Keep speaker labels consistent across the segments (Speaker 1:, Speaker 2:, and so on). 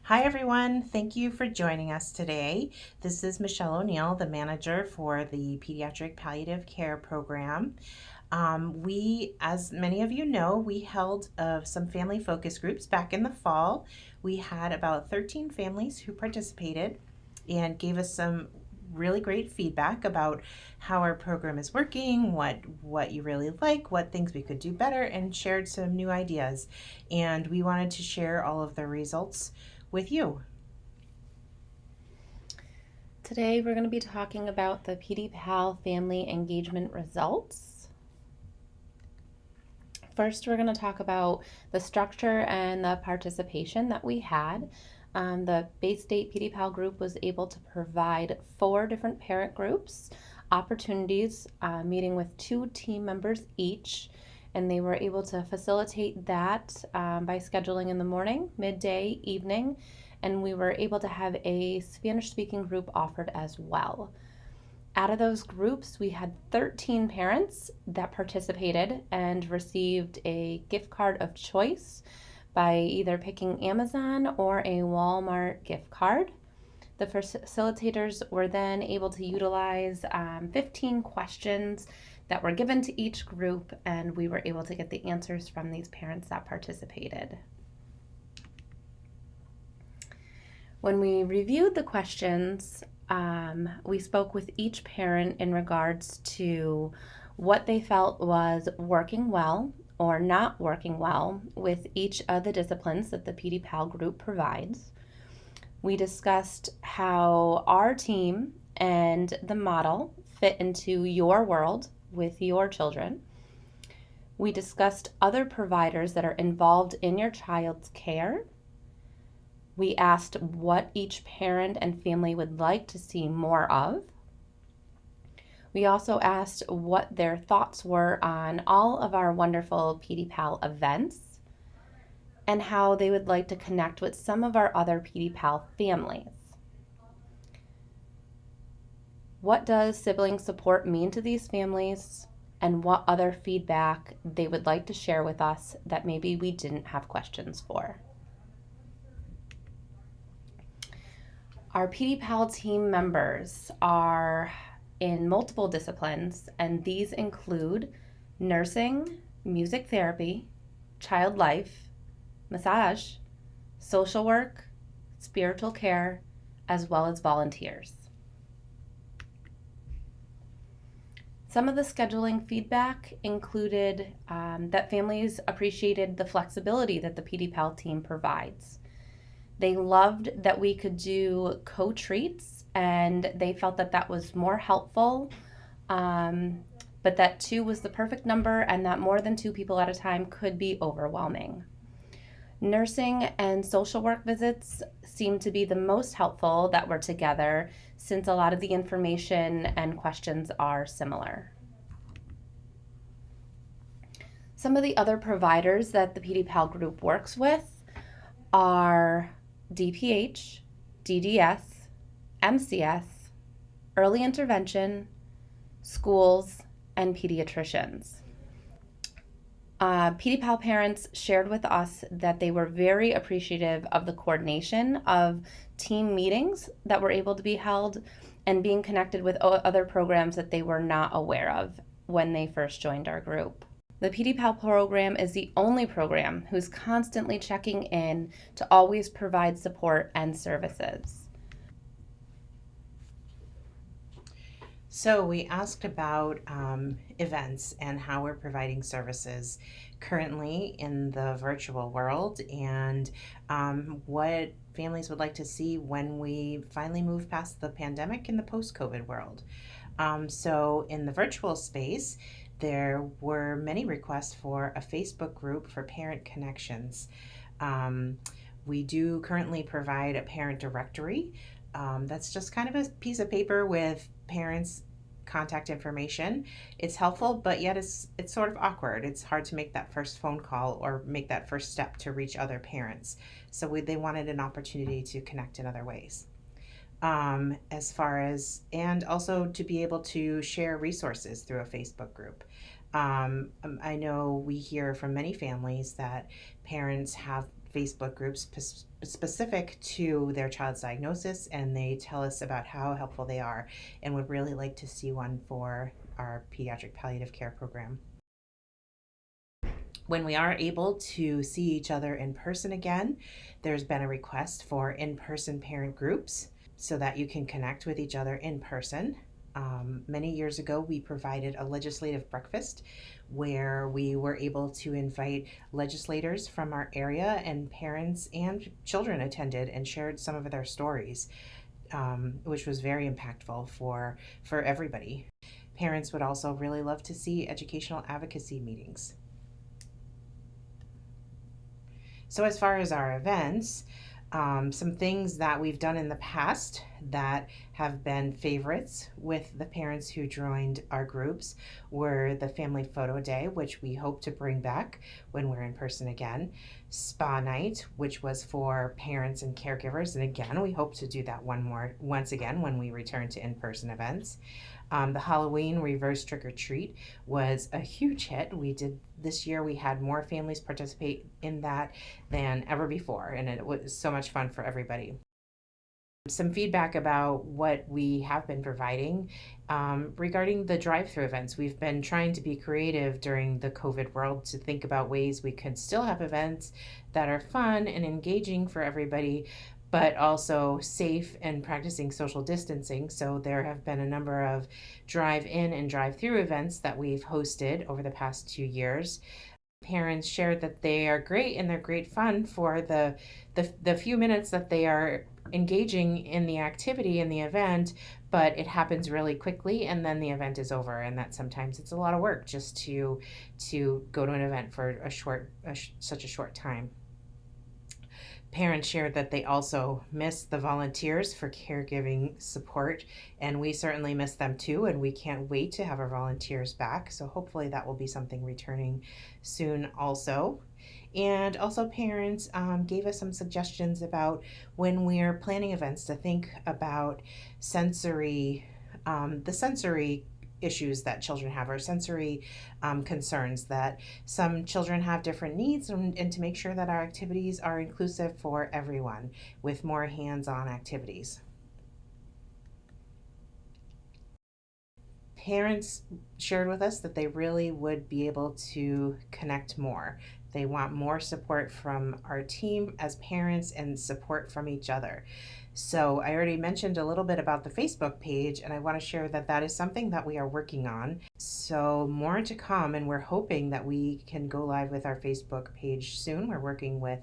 Speaker 1: Hi, everyone. Thank you for joining us today. This is Michelle O'Neill, the manager for the Pediatric Palliative Care Program. As many of you know, we held some family focus groups back in the fall. We had about 13 families who participated and gave us some really great feedback about how our program is working, what you really like, what things we could do better, and shared some new ideas. And we wanted to share all of the results with you.
Speaker 2: Today we're going to be talking about the PDPAL family engagement results. First, we're going to talk about the structure and the participation that we had. The Bay State PDPAL group was able to provide 4 different parent groups opportunities, meeting with 2 team members each, and they were able to facilitate that by scheduling in the morning, midday, evening, and we were able to have a Spanish-speaking group offered as well. Out of those groups, we had 13 parents that participated and received a gift card of choice by either picking Amazon or a Walmart gift card. The facilitators were then able to utilize 15 questions that were given to each group, and we were able to get the answers from these parents that participated. When we reviewed the questions, we spoke with each parent in regards to what they felt was working well or not working well with each of the disciplines that the PDPAL group provides. We discussed how our team and the model fit into your world with your children. We discussed other providers that are involved in your child's care. We asked what each parent and family would like to see more of. We also asked what their thoughts were on all of our wonderful PDPAL events and how they would like to connect with some of our other PDPAL families. What does sibling support mean to these families, and what other feedback they would like to share with us that maybe we didn't have questions for. Our PDPAL team members are in multiple disciplines, and these include nursing, music therapy, child life, massage, social work, spiritual care, as well as volunteers. Some of the scheduling feedback included that families appreciated the flexibility that the PDPAL team provides. They loved that we could do co-treats, and they felt that that was more helpful, but that 2 was the perfect number and that more than 2 people at a time could be overwhelming. Nursing and social work visits seemed to be the most helpful that were together, since a lot of the information and questions are similar. Some of the other providers that the PDPAL group works with are DPH, DDS, MCS, early intervention, schools, and pediatricians. PDPAL parents shared with us that they were very appreciative of the coordination of team meetings that were able to be held and being connected with other programs that they were not aware of when they first joined our group. The PDPAL program is the only program who's constantly checking in to always provide support and services.
Speaker 1: So we asked about events and how we're providing services currently in the virtual world, and what families would like to see when we finally move past the pandemic in the post-COVID world. So in the virtual space, there were many requests for a Facebook group for parent connections. We do currently provide a parent directory. That's just kind of a piece of paper with parents' contact information. It's helpful, but yet it's sort of awkward. It's hard to make that first phone call or make that first step to reach other parents. So they wanted an opportunity to connect in other ways. As far as, and also to be able to share resources through a Facebook group. I know we hear from many families that parents have Facebook groups specific to their child's diagnosis, and they tell us about how helpful they are and would really like to see one for our pediatric palliative care program. When we are able to see each other in person again, there's been a request for in person parent groups so that you can connect with each other in person. Many years ago, we provided a legislative breakfast where we were able to invite legislators from our area, and parents and children attended and shared some of their stories, which was very impactful for everybody. Parents would also really love to see educational advocacy meetings. So, as far as our events, some things that we've done in the past that have been favorites with the parents who joined our groups were the Family Photo Day, which we hope to bring back when we're in person again, Spa Night, which was for parents and caregivers, and again, we hope to do that once again when we return to in-person events. The Halloween reverse trick or treat was a huge hit. This year, we had more families participate in that than ever before, and it was so much fun for everybody. Some feedback about what we have been providing regarding the drive-through events. We've been trying to be creative during the COVID world to think about ways we could still have events that are fun and engaging for everybody, but also safe and practicing social distancing. So there have been a number of drive-in and drive-through events that we've hosted over the past 2 years. Parents shared that they are great and they're great fun for the few minutes that they are engaging in the activity in the event, but it happens really quickly and then the event is over, and that sometimes it's a lot of work just to go to an event for such a short time. Parents shared that they also miss the volunteers for caregiving support, and we certainly miss them too, and we can't wait to have our volunteers back. So hopefully that will be something returning soon also. And also, parents gave us some suggestions about when we're planning events to think about the sensory issues that children have, or sensory concerns, that some children have different needs, and to make sure that our activities are inclusive for everyone with more hands-on activities. Parents shared with us that they really would be able to connect more. They want more support from our team as parents and support from each other. So I already mentioned a little bit about the Facebook page, and I want to share that that is something that we are working on. So more to come, and we're hoping that we can go live with our Facebook page soon. We're working with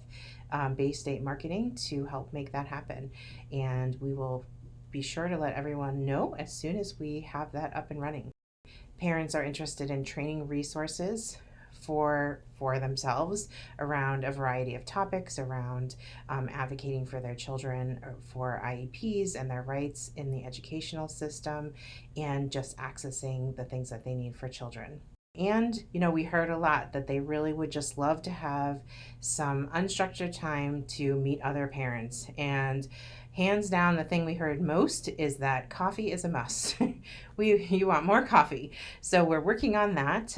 Speaker 1: Bay State Marketing to help make that happen, and we will be sure to let everyone know as soon as we have that up and running. Parents are interested in training resources for themselves around a variety of topics, around advocating for their children, for IEPs and their rights in the educational system, and just accessing the things that they need for children. And, we heard a lot that they really would just love to have some unstructured time to meet other parents. And hands down, the thing we heard most is that coffee is a must. You want more coffee. So we're working on that.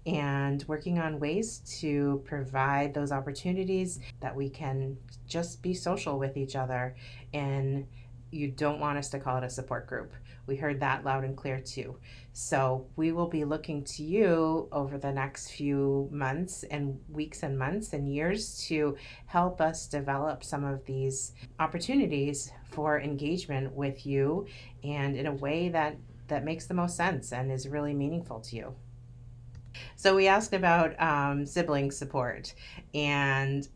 Speaker 1: And working on ways to provide those opportunities that we can just be social with each other. And you don't want us to call it a support group. We heard that loud and clear too. So we will be looking to you over the next few months and weeks and months and years to help us develop some of these opportunities for engagement with you, and in a way that makes the most sense and is really meaningful to you. So we asked about sibling support, and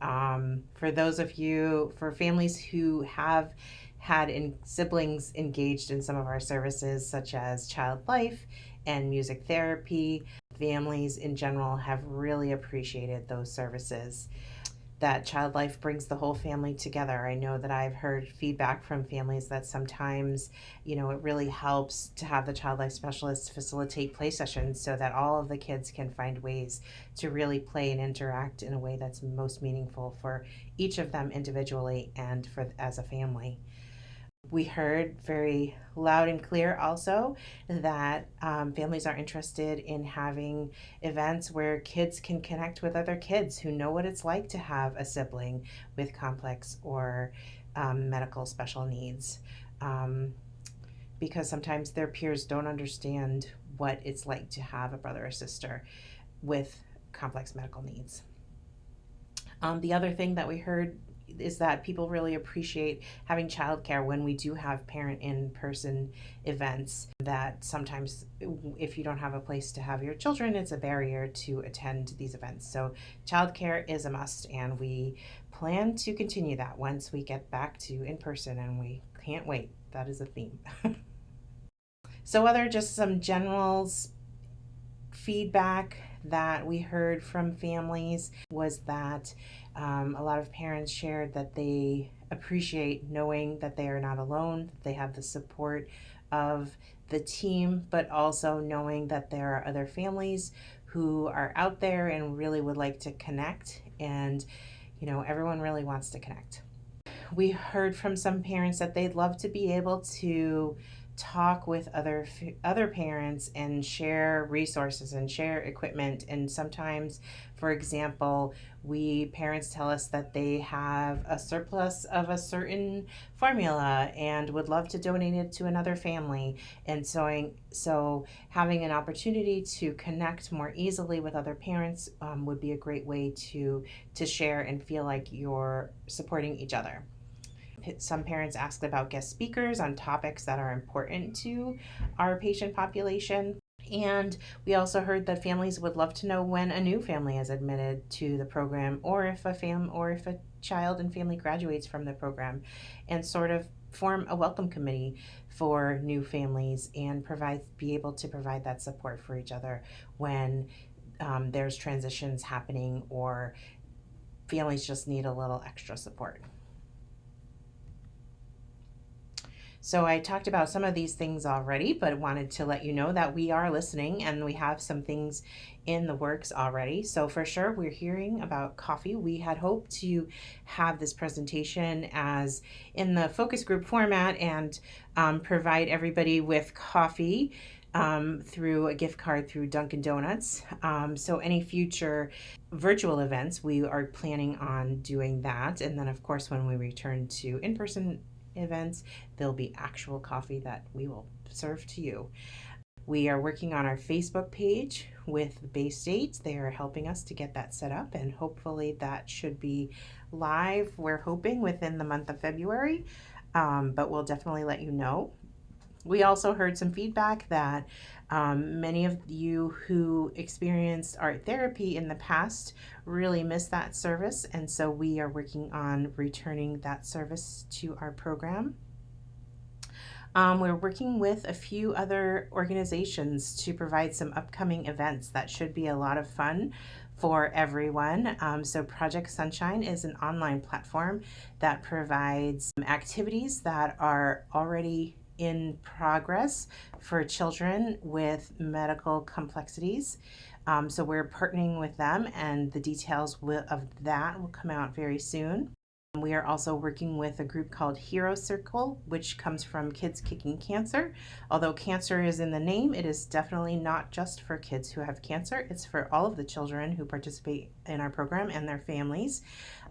Speaker 1: for families who have had siblings engaged in some of our services, such as child life and music therapy, families in general have really appreciated those services. That child life brings the whole family together. I know that I've heard feedback from families that sometimes, it really helps to have the child life specialists facilitate play sessions so that all of the kids can find ways to really play and interact in a way that's most meaningful for each of them individually and as a family. We heard very loud and clear also that families are interested in having events where kids can connect with other kids who know what it's like to have a sibling with complex or medical special needs. Um, because sometimes their peers don't understand what it's like to have a brother or sister with complex medical needs. The other thing that we heard is that people really appreciate having childcare when we do have parent in person events. That sometimes, if you don't have a place to have your children, it's a barrier to attend these events. So, childcare is a must, and we plan to continue that once we get back to in person, and we can't wait. That is a theme. So, other just some general feedback that we heard from families was that a lot of parents shared that they appreciate knowing that they are not alone, that they have the support of the team, but also knowing that there are other families who are out there and really would like to connect. And, everyone really wants to connect. We heard from some parents that they'd love to be able to talk with other parents and share resources and share equipment. And sometimes, for example, we parents tell us that they have a surplus of a certain formula and would love to donate it to another family. And so having an opportunity to connect more easily with other parents would be a great way to share and feel like you're supporting each other. Some parents asked about guest speakers on topics that are important to our patient population. And we also heard that families would love to know when a new family is admitted to the program, or if a child and family graduates from the program, and sort of form a welcome committee for new families and be able to provide that support for each other when there's transitions happening or families just need a little extra support. So I talked about some of these things already, but wanted to let you know that we are listening and we have some things in the works already. So for sure, we're hearing about coffee. We had hoped to have this presentation as in the focus group format and provide everybody with coffee through a gift card through Dunkin' Donuts. So any future virtual events, we are planning on doing that. And then, of course, when we return to in-person events, there'll be actual coffee that we will serve to you. We are working on our Facebook page with Bay State. They are helping us to get that set up, and hopefully that should be live, we're hoping, within the month of February, but we'll definitely let you know. We also heard some feedback that many of you who experienced art therapy in the past really missed that service, and so we are working on returning that service to our program. We're working with a few other organizations to provide some upcoming events that should be a lot of fun for everyone. So Project Sunshine is an online platform that provides activities that are already in progress for children with medical complexities. So we're partnering with them, and the details of that will come out very soon. We are also working with a group called Hero Circle, which comes from Kids Kicking Cancer. Although cancer is in the name, it is definitely not just for kids who have cancer. It's for all of the children who participate in our program and their families.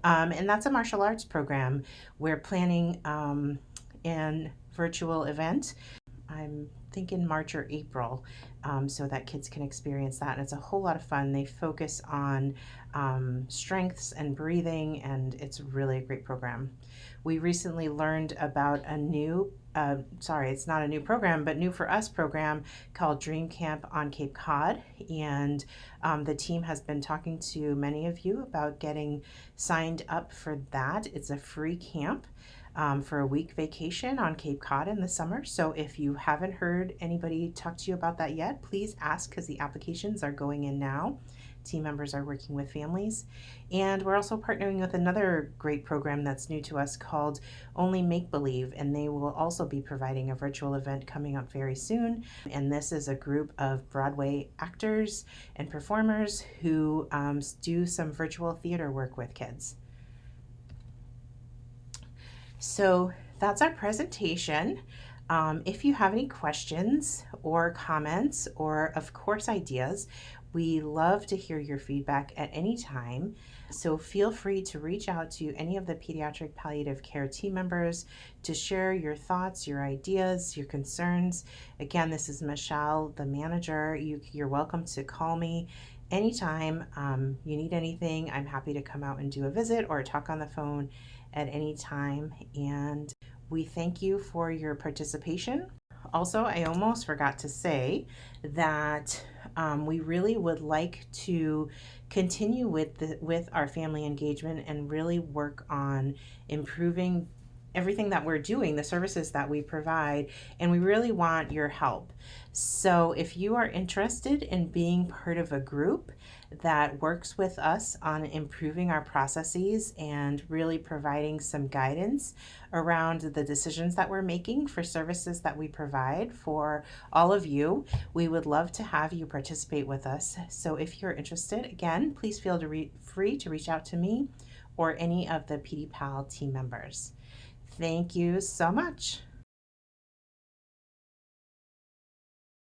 Speaker 1: And that's a martial arts program. We're planning an virtual event. I'm thinking March or April, so that kids can experience that. And it's a whole lot of fun. They focus on strengths and breathing, and it's really a great program. We recently learned about a new, it's not a new program, but new for us program called Dream Camp on Cape Cod. And the team has been talking to many of you about getting signed up for that. It's a free camp. For a week vacation on Cape Cod in the summer. So if you haven't heard anybody talk to you about that yet, please ask, because the applications are going in now. Team members are working with families. And we're also partnering with another great program that's new to us called Only Make Believe, and they will also be providing a virtual event coming up very soon. And this is a group of Broadway actors and performers who do some virtual theater work with kids. So that's our presentation. If you have any questions or comments, or of course ideas, we love to hear your feedback at any time. So feel free to reach out to any of the pediatric palliative care team members to share your thoughts, your ideas, your concerns. Again, this is Michele, the manager. You're welcome to call me anytime you need anything. I'm happy to come out and do a visit or talk on the phone at any time. And we thank you for your participation. Also, I almost forgot to say that we really would like to continue with our family engagement and really work on improving everything that we're doing, the services that we provide, and we really want your help. So, if you are interested in being part of a group that works with us on improving our processes and really providing some guidance around the decisions that we're making for services that we provide for all of you, we would love to have you participate with us. So, if you're interested, again, please feel free to reach out to me or any of the PDPAL team members. Thank you so much.